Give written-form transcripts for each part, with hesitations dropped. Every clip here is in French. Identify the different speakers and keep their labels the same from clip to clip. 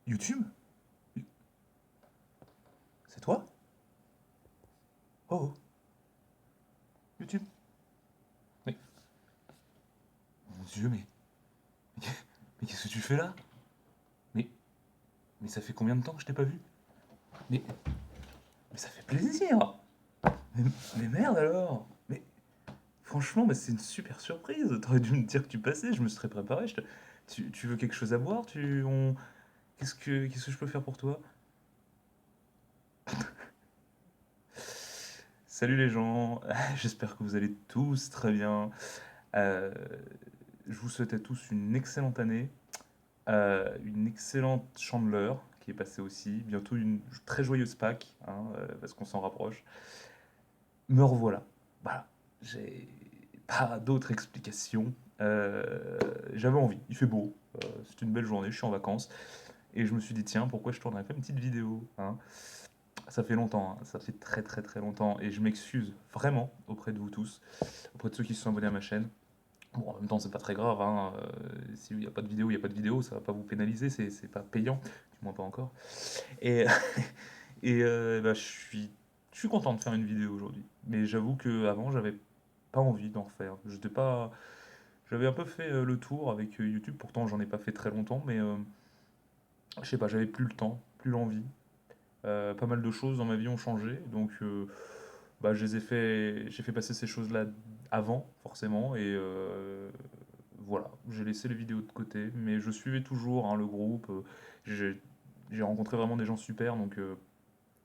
Speaker 1: YouTube? C'est toi? Oh, oh, YouTube? Mais, mon Dieu, mais qu'est-ce que tu fais là? Mais, mais ça fait combien de temps que je t'ai pas vu? Mais, mais ça fait plaisir! Mais, mais merde alors! Mais franchement, c'est une super surprise. T'aurais dû me dire que tu passais, je me serais préparé. Tu veux quelque chose à boire? Qu'est-ce que je peux faire pour toi? Salut les gens, j'espère que vous allez tous très bien. Euh, je vous souhaite à tous une excellente année, une excellente chandeleur qui est passée aussi, bientôt une très joyeuse Pâques, hein, parce qu'on s'en rapproche. Me revoilà. Voilà, j'ai pas d'autre explication. J'avais envie, il fait beau, c'est une belle journée, je suis en vacances, et je me suis dit tiens, pourquoi je tournerais pas une petite vidéo, hein. Ça fait longtemps, hein, ça fait très très très longtemps, et je m'excuse vraiment auprès de vous tous, auprès de ceux qui se sont abonnés à ma chaîne. Bon, en même temps, c'est pas très grave, hein, s'il n'y a pas de vidéo, il n'y a pas de vidéo, ça va pas vous pénaliser, c'est pas payant, du moins pas encore. Et, bah, je suis content de faire une vidéo aujourd'hui. Mais j'avoue qu'avant, j'avais pas envie d'en refaire. J'étais pas. J'avais un peu fait le tour avec YouTube, pourtant j'en ai pas fait très longtemps, mais je sais pas, j'avais plus le temps, plus l'envie. Pas mal de choses dans ma vie ont changé, donc bah, j'ai fait passer ces choses-là avant, forcément, et voilà, j'ai laissé les vidéos de côté, mais je suivais toujours hein, le groupe. J'ai rencontré vraiment des gens super, donc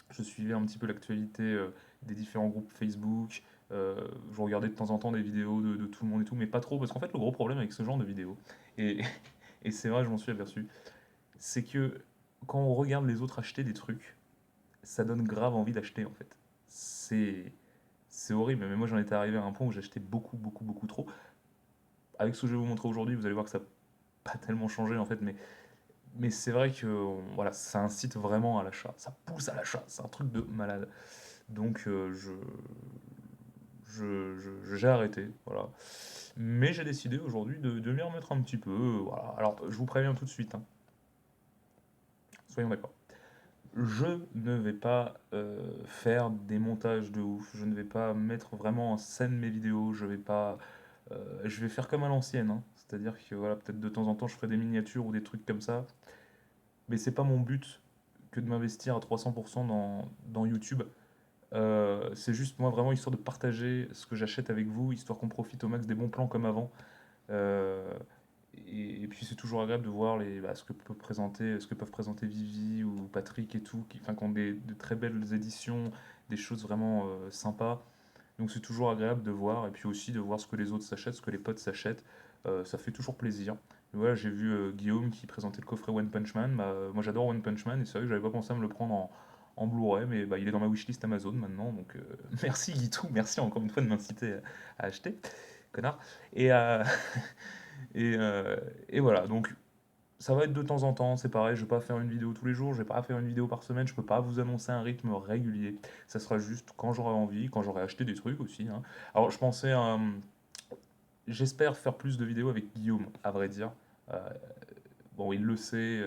Speaker 1: je suivais un petit peu l'actualité des différents groupes Facebook. Je regardais de temps en temps des vidéos de tout le monde et tout, mais pas trop, parce qu'en fait, le gros problème avec ce genre de vidéos, et, et c'est vrai, je m'en suis aperçu, c'est que quand on regarde les autres acheter des trucs, ça donne grave envie d'acheter en fait. C'est c'est horrible, mais moi j'en étais arrivé à un point où j'achetais beaucoup, beaucoup, beaucoup trop. Avec ce que je vais vous montrer aujourd'hui, vous allez voir que ça n'a pas tellement changé en fait, mais c'est vrai que voilà, ça incite vraiment à l'achat. Ça pousse à l'achat, c'est un truc de malade. Donc j'ai arrêté, voilà. Mais j'ai décidé aujourd'hui de m'y remettre un petit peu, voilà. Alors je vous préviens tout de suite, hein, soyons d'accord. Je ne vais pas faire des montages de ouf, je ne vais pas mettre vraiment en scène mes vidéos, je vais faire comme à l'ancienne, hein. C'est-à-dire que voilà, peut-être de temps en temps je ferai des miniatures ou des trucs comme ça, mais c'est pas mon but que de m'investir à 300% dans YouTube. C'est juste moi vraiment histoire de partager ce que j'achète avec vous, histoire qu'on profite au max des bons plans comme avant. Euh, et puis c'est toujours agréable de voir ce que peuvent présenter Vivi ou Patrick et tout, qui ont de très belles éditions, des choses vraiment sympas. Donc c'est toujours agréable de voir, et puis aussi de voir ce que les autres s'achètent, ce que les potes s'achètent. Ça fait toujours plaisir. Et voilà, j'ai vu Guillaume qui présentait le coffret One Punch Man. Bah, moi j'adore One Punch Man, et c'est vrai que j'avais pas pensé à me le prendre en Blu-ray, mais bah, il est dans ma wishlist Amazon maintenant. Donc merci Guitou, merci encore une fois de m'inciter à acheter, connard. Et, et voilà, donc ça va être de temps en temps, c'est pareil, je vais pas faire une vidéo tous les jours, je vais pas faire une vidéo par semaine, je peux pas vous annoncer un rythme régulier. Ça sera juste quand j'aurai envie, quand j'aurai acheté des trucs aussi, hein. Alors je pensais, j'espère faire plus de vidéos avec Guillaume, à vrai dire. Euh, bon, il le sait,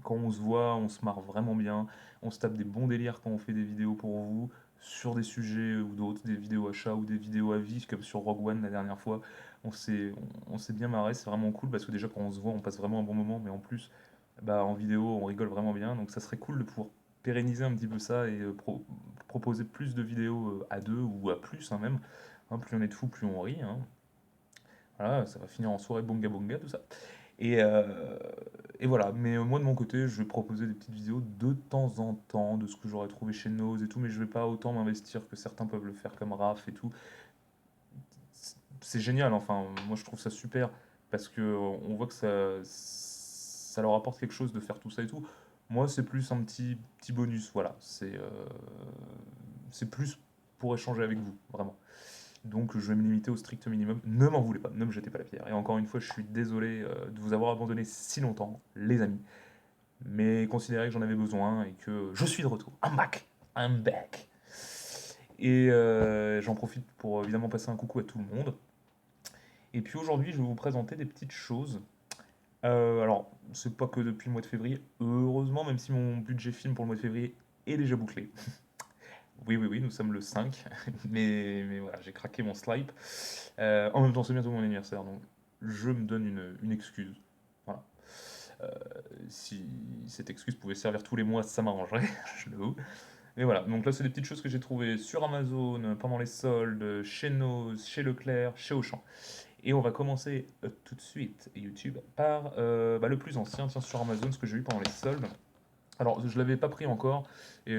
Speaker 1: quand on se voit, on se marre vraiment bien, on se tape des bons délires quand on fait des vidéos pour vous, sur des sujets ou d'autres, des vidéos achats ou des vidéos à vie, comme sur Rogue One la dernière fois. On s'est, on s'est bien marré, c'est vraiment cool parce que déjà quand on se voit, on passe vraiment un bon moment, mais en plus, bah, en vidéo, on rigole vraiment bien. Donc ça serait cool de pouvoir pérenniser un petit peu ça et proposer plus de vidéos à deux ou à plus hein, même. Hein, plus on est de fous, plus on rit, hein. Voilà, ça va finir en soirée bonga bonga, tout ça. Et, euh, et voilà, mais moi de mon côté, je vais proposer des petites vidéos de temps en temps de ce que j'aurais trouvé chez Nose et tout, mais je vais pas autant m'investir que certains peuvent le faire comme Raph et tout. C'est génial, enfin, moi je trouve ça super parce que on voit que ça leur apporte quelque chose de faire tout ça et tout. Moi, c'est plus un petit bonus, voilà. C'est plus pour échanger avec vous, vraiment. Donc je vais me limiter au strict minimum. Ne m'en voulez pas, ne me jetez pas la pierre. Et encore une fois, je suis désolé de vous avoir abandonné si longtemps, les amis. Mais considérez que j'en avais besoin et que je suis de retour. I'm back. I'm back. Et j'en profite pour évidemment passer un coucou à tout le monde. Et puis aujourd'hui, je vais vous présenter des petites choses. Alors, c'est pas que depuis le mois de février, heureusement, même si mon budget film pour le mois de février est déjà bouclé. Oui, oui, oui, nous sommes le 5, mais voilà, j'ai craqué mon slipe. En même temps, c'est bientôt mon anniversaire, donc je me donne une excuse. Voilà. Euh, si cette excuse pouvait servir tous les mois, ça m'arrangerait, je l'avoue. Mais voilà, donc là, c'est des petites choses que j'ai trouvées sur Amazon, pendant les soldes, chez Noz, chez Leclerc, chez Auchan. Et on va commencer tout de suite, YouTube, par le plus ancien, tiens, sur Amazon, ce que j'ai eu pendant les soldes. Alors, je l'avais pas pris encore, et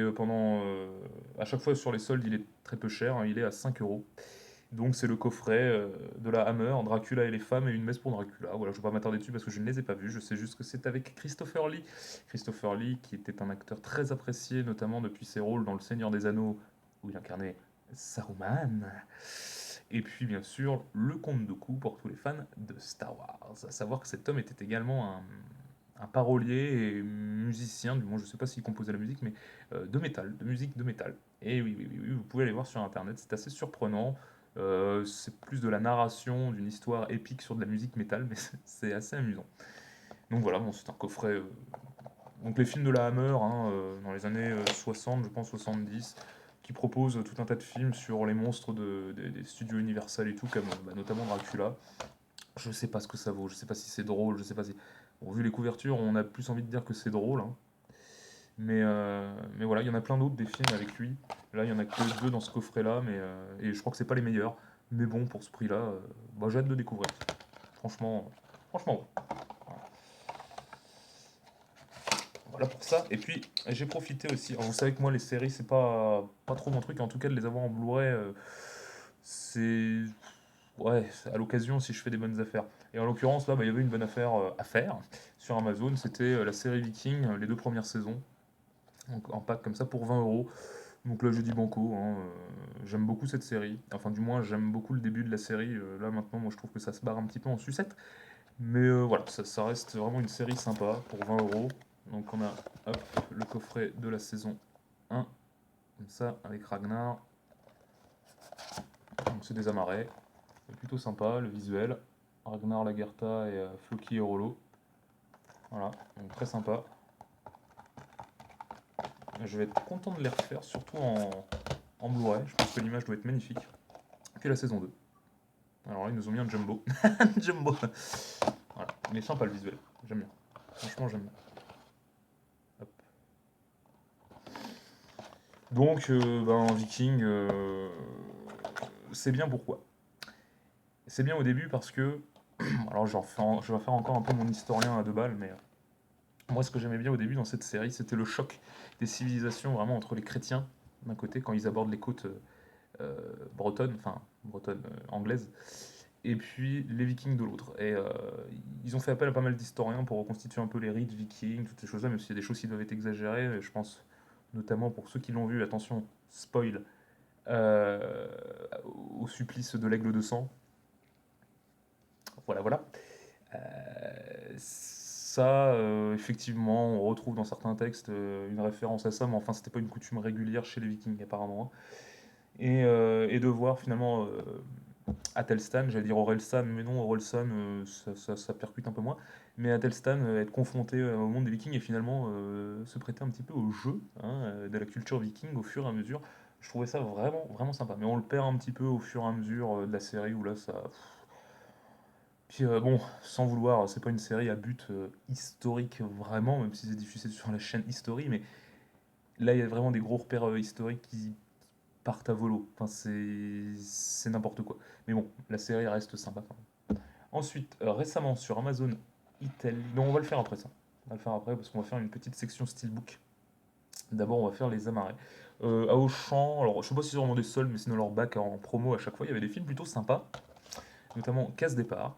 Speaker 1: à chaque fois sur les soldes, il est très peu cher, hein, il est à 5 euros. Donc, c'est le coffret de la Hammer, Dracula et les femmes, et une messe pour Dracula. Voilà, je ne vais pas m'attarder dessus parce que je ne les ai pas vus, je sais juste que c'est avec Christopher Lee. Christopher Lee, qui était un acteur très apprécié, notamment depuis ses rôles dans Le Seigneur des Anneaux, où il incarnait Saruman. Et puis, bien sûr, le Comte Dooku pour tous les fans de Star Wars. À savoir que cet homme était également un parolier et musicien, du moins je ne sais pas s'il composait la musique, mais de métal, de musique de métal. Et oui, oui, oui, oui, vous pouvez aller voir sur internet, c'est assez surprenant. C'est plus de la narration d'une histoire épique sur de la musique métal, mais c'est assez amusant. Donc voilà, bon, c'est un coffret. Donc les films de la Hammer, hein, dans les années 60, je pense 70, qui proposent tout un tas de films sur les monstres des studios Universal et tout, comme notamment Dracula. Je sais pas ce que ça vaut, je sais pas si c'est drôle, je sais pas si. Bon, vu les couvertures, on a plus envie de dire que c'est drôle, hein. Mais voilà, il y en a plein d'autres des films avec lui. Là, il y en a que deux dans ce coffret-là, et je crois que c'est pas les meilleurs. Mais bon, pour ce prix-là, j'ai hâte de découvrir. Franchement, franchement, ouais. Voilà pour ça. Et puis, j'ai profité aussi. Alors, vous savez que moi, les séries, c'est pas trop mon truc. En tout cas, de les avoir en Blu-ray, c'est. Ouais, c'est à l'occasion si je fais des bonnes affaires. Et en l'occurrence, là, il y avait une bonne affaire à faire sur Amazon. C'était la série Viking, les deux premières saisons, donc en pack comme ça pour 20 euros. Donc là, j'ai dit banco, hein, j'aime beaucoup cette série. Enfin, du moins, j'aime beaucoup le début de la série. Là, maintenant, moi, je trouve que ça se barre un petit peu en sucette. Mais voilà, ça reste vraiment une série sympa pour 20 euros. Donc on a hop, le coffret de la saison 1, comme ça, avec Ragnar. Donc c'est des amarrets. C'est plutôt sympa, le visuel. Ragnar, Lagertha et Floki et Rollo. Voilà, donc très sympa. Je vais être content de les refaire, surtout en Blu-ray. Je pense que l'image doit être magnifique. Et puis la saison 2. Alors là, ils nous ont mis un jumbo. Jumbo. Voilà, mais sympa le visuel. J'aime bien. Franchement, j'aime bien. Hop. Donc, Viking, c'est bien pourquoi? C'est bien au début parce que, alors je vais faire encore un peu mon historien à deux balles, mais moi ce que j'aimais bien au début dans cette série, c'était le choc des civilisations vraiment entre les chrétiens d'un côté quand ils abordent les côtes bretonnes, enfin bretonnes, anglaises, et puis les vikings de l'autre. Et ils ont fait appel à pas mal d'historiens pour reconstituer un peu les rites vikings, toutes ces choses-là, même s'il y a des choses qui doivent être exagérées, je pense notamment pour ceux qui l'ont vu, attention, spoil, euh, au supplice de l'aigle de sang. Voilà, voilà. Ça, effectivement, on retrouve dans certains textes une référence à ça, mais enfin, c'était pas une coutume régulière chez les Vikings, apparemment, hein. Et de voir finalement Athelstan, j'allais dire Orelsan, mais non, Orelsan, ça percute un peu moins, mais Athelstan être confronté au monde des Vikings et finalement se prêter un petit peu au jeu, hein, de la culture viking au fur et à mesure. Je trouvais ça vraiment, vraiment sympa. Mais on le perd un petit peu au fur et à mesure de la série où là, ça. Puis bon, sans vouloir, c'est pas une série à but historique vraiment, même si c'est diffusé sur la chaîne History, mais là il y a vraiment des gros repères historiques qui partent à volo. Enfin, c'est n'importe quoi. Mais bon, la série reste sympa quand même. Ensuite, récemment sur Amazon Italie. Non, on va le faire après ça. On va le faire après parce qu'on va faire une petite section steelbook. D'abord, on va faire les amarrés. À Auchan, alors je sais pas si c'est vraiment des soldes, mais sinon leur bac en promo à chaque fois, il y avait des films plutôt sympas, notamment Casse Départ.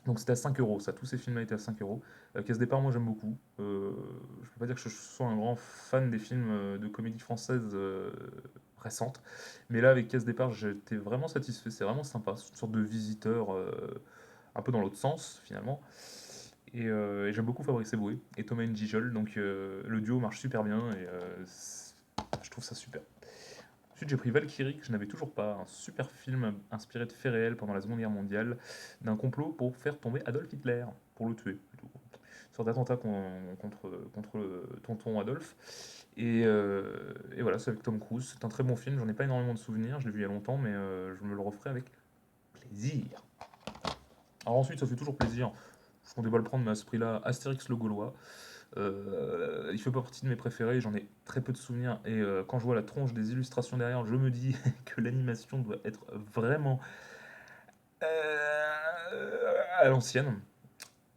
Speaker 1: Donc c'était à 5 euros, ça, tous ces films-là étaient à 5 euros. Casse Départ, moi j'aime beaucoup. Je peux pas dire que je sois un grand fan des films de comédie française récentes, mais là avec Casse Départ, j'étais vraiment satisfait, c'est vraiment sympa. C'est une sorte de visiteur un peu dans l'autre sens finalement. Et j'aime beaucoup Fabrice Eboué et Thomas N'Gijol, donc le duo marche super bien et je trouve ça super. Ensuite, j'ai pris Valkyrie, que je n'avais toujours pas, un super film inspiré de faits réels pendant la Seconde Guerre mondiale, d'un complot pour faire tomber Adolf Hitler, pour le tuer plutôt. sorte d'attentat contre le tonton Adolphe. Et voilà, c'est avec Tom Cruise. C'est un très bon film. J'en ai pas énormément de souvenirs. Je l'ai vu il y a longtemps, mais je me le referai avec plaisir. Alors ensuite, ça fait toujours plaisir. Je comptais pas le prendre, mais à ce prix-là, Astérix le Gaulois. Il fait pas partie de mes préférés, j'en ai très peu de souvenirs. Et quand je vois la tronche des illustrations derrière, je me dis que l'animation doit être vraiment à l'ancienne.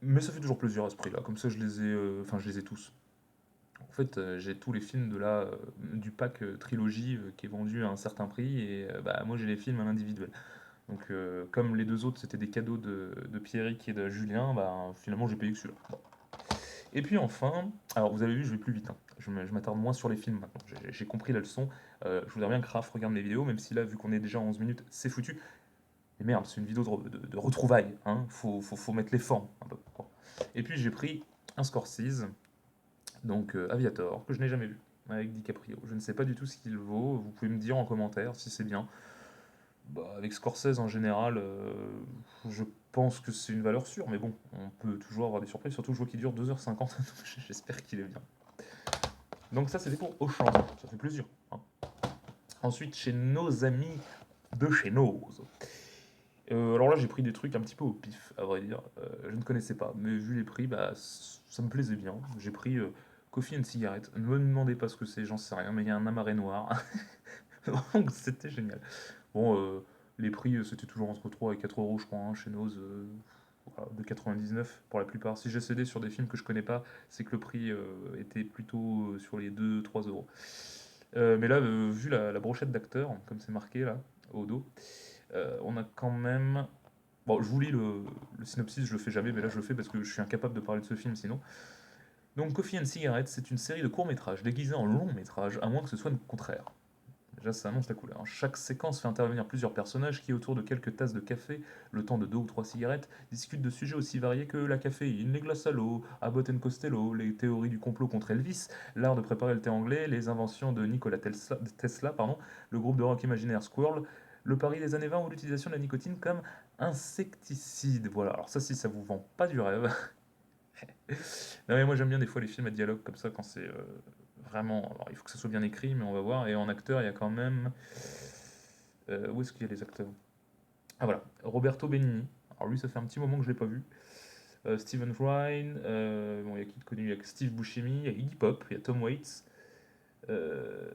Speaker 1: Mais ça fait toujours plaisir à ce prix-là. Comme ça, enfin, je les ai tous. En fait, j'ai tous les films du pack trilogie qui est vendu à un certain prix. Et bah, moi, j'ai les films à l'individuel. Donc, comme les deux autres, c'était des cadeaux de Pierrick et de Julien, bah, finalement, j'ai payé que celui-là. Bon. Et puis enfin, alors vous avez vu, je vais plus vite, hein. Je m'attarde moins sur les films maintenant. J'ai compris la leçon. Je voudrais bien que Raph regarde mes vidéos, même si là, vu qu'on est déjà à 11 minutes, c'est foutu. Mais merde, c'est une vidéo de retrouvailles, hein. Faut mettre les formes un peu. Bon. Et puis j'ai pris un Scorsese, donc Aviator, que je n'ai jamais vu, avec DiCaprio. Je ne sais pas du tout ce qu'il vaut. Vous pouvez me dire en commentaire si c'est bien. Bah, avec Scorsese en général, je pense que c'est une valeur sûre, mais bon, on peut toujours avoir des surprises, surtout je vois qu'il dure 2h50, donc j'espère qu'il est bien. Donc ça c'était pour Auchan, ça fait plaisir, hein. Ensuite chez nos amis de chez Noz. Alors là j'ai pris des trucs un petit peu au pif, à vrai dire. Je ne connaissais pas, mais vu les prix, bah, ça me plaisait bien. J'ai pris Coffee and Cigarette. Ne me demandez pas ce que c'est, j'en sais rien, mais il y a un amarré noir. Donc c'était génial. Bon, les prix, c'était toujours entre 3 et 4 euros, je crois, hein, chez Noz, voilà, de 99 pour la plupart. Si j'ai cédé sur des films que je connais pas, c'est que le prix était plutôt sur les 2-3 euros. Mais là, vu la brochette d'acteurs, comme c'est marqué là, au dos, on a quand même. Bon, je vous lis le synopsis, je le fais jamais, mais là je le fais parce que je suis incapable de parler de ce film sinon. Donc, Coffee and Cigarette, c'est une série de courts-métrages déguisés en longs-métrages, à moins que ce soit le contraire. Déjà, ça annonce la couleur. Chaque séquence fait intervenir plusieurs personnages qui, autour de quelques tasses de café, le temps de 2 ou 3 cigarettes, discutent de sujets aussi variés que la caféine, les glaces à l'eau, Abbott and Costello, les théories du complot contre Elvis, l'art de préparer le thé anglais, les inventions de Nikola Tesla, pardon, le groupe de rock imaginaire Squirrel, le pari des années 20 ou l'utilisation de la nicotine comme insecticide. Voilà, alors ça, si ça vous vend pas du rêve. Non, mais moi j'aime bien des fois les films à dialogue comme ça quand c'est vraiment. Alors, il faut que ça soit bien écrit, mais on va voir. Et en acteur, il y a quand même. Où est-ce qu'il y a les acteurs? Ah voilà, Roberto Benigni. Alors lui, ça fait un petit moment que je l'ai pas vu. Stephen Fry, bon, il y a qui de connu? Il y a Steve Buscemi, il y a Iggy Pop, il y a Tom Waits. Euh,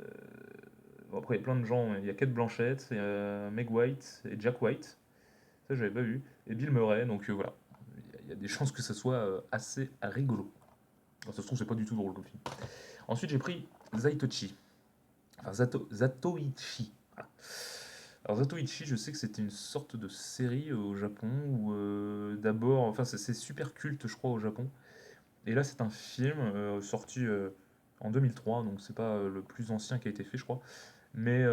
Speaker 1: bon, après, il y a plein de gens. Il y a Kate Blanchett, il y a Meg White et Jack White. Ça, j'avais pas vu. Et Bill Murray, donc voilà. Il y a des chances que ça soit assez rigolo. Alors, ça se trouve, c'est pas du tout drôle comme film. Ensuite, j'ai pris Zaitochi. Enfin, Zatoichi. Voilà. Alors, Zatoichi, je sais que c'était une sorte de série au Japon où d'abord, enfin, c'est super culte, je crois, au Japon. Et là, c'est un film sorti en 2003, donc c'est pas le plus ancien qui a été fait, je crois. Mais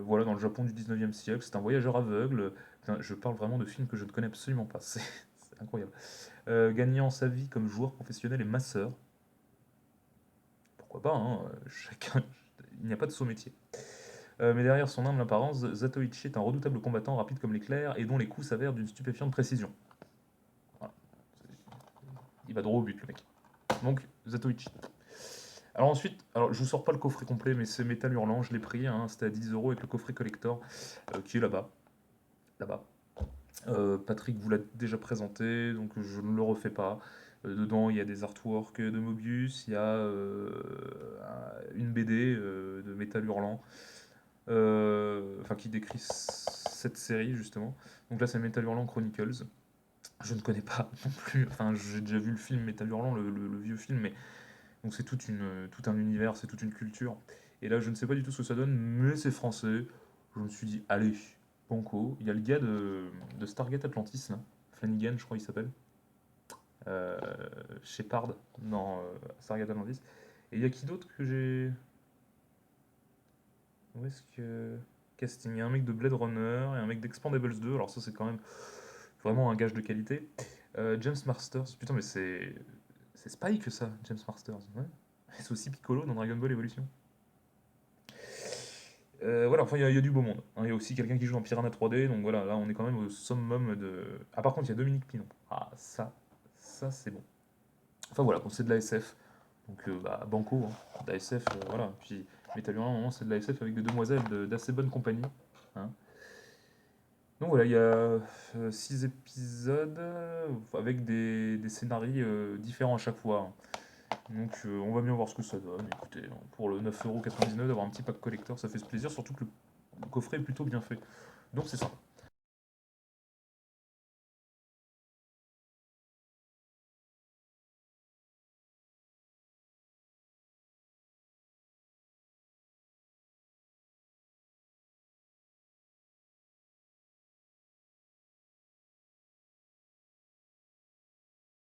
Speaker 1: voilà, dans le Japon du 19e siècle, c'est un voyageur aveugle. Putain, je parle vraiment de films que je ne connais absolument pas, c'est incroyable. Gagnant sa vie comme joueur professionnel et masseur. Pourquoi pas, hein, chacun, il n'y a pas de saut métier. Mais derrière son humble apparence, Zatoichi est un redoutable combattant rapide comme l'éclair et dont les coups s'avèrent d'une stupéfiante précision. Voilà. Il va droit au but, le mec. Donc, Zatoichi. Alors ensuite, alors je vous sors pas le coffret complet, mais c'est Métal Hurlant, je l'ai pris, hein, c'était à 10 euros avec le coffret collector qui est là-bas. Là-bas. Patrick vous l'a déjà présenté, donc je ne le refais pas. Dedans, il y a des artworks de Mobius, il y a une BD de Métal Hurlant, enfin qui décrit cette série justement. Donc là, c'est Metal Hurlant Chronicles. Je ne connais pas non plus. Enfin, j'ai déjà vu le film Metal Hurlant, le vieux film, mais donc c'est tout un univers, c'est toute une culture. Et là, je ne sais pas du tout ce que ça donne, mais c'est français. Je me suis dit, allez, banco. Il y a le gars de Stargate Atlantis, là. Flanagan, je crois il s'appelle. Euh, Shepard, dans Stargate Atlantis. Et il y a qui d'autre que j'ai. Où est-ce que. Casting. Il y a un mec de Blade Runner et un mec d'Expandables 2. Alors, ça, c'est quand même vraiment un gage de qualité. James Masters. Putain, mais c'est. C'est Spike, ça, James Masters. Ouais. C'est aussi Piccolo dans Dragon Ball Evolution. Voilà, enfin, il y a du beau monde, hein. Il y a aussi quelqu'un qui joue dans Piranha 3D, donc voilà, là, on est quand même au summum de. Ah, par contre, il y a Dominique Pinon. Ah, ça c'est bon. Enfin voilà, bon, c'est de la SF. Donc bah, banco, hein, de la SF, voilà. Puis Metal Hurlant, vraiment, c'est de la SF avec des demoiselles d'assez bonne compagnie, hein. Donc voilà, il y a 6 épisodes avec des scénarios différents à chaque fois, hein. Donc on va bien voir ce que ça donne. Écoutez, hein, pour le 9,99 € d'avoir un petit pack collector, ça fait plaisir, surtout que le coffret est plutôt bien fait. Donc c'est ça.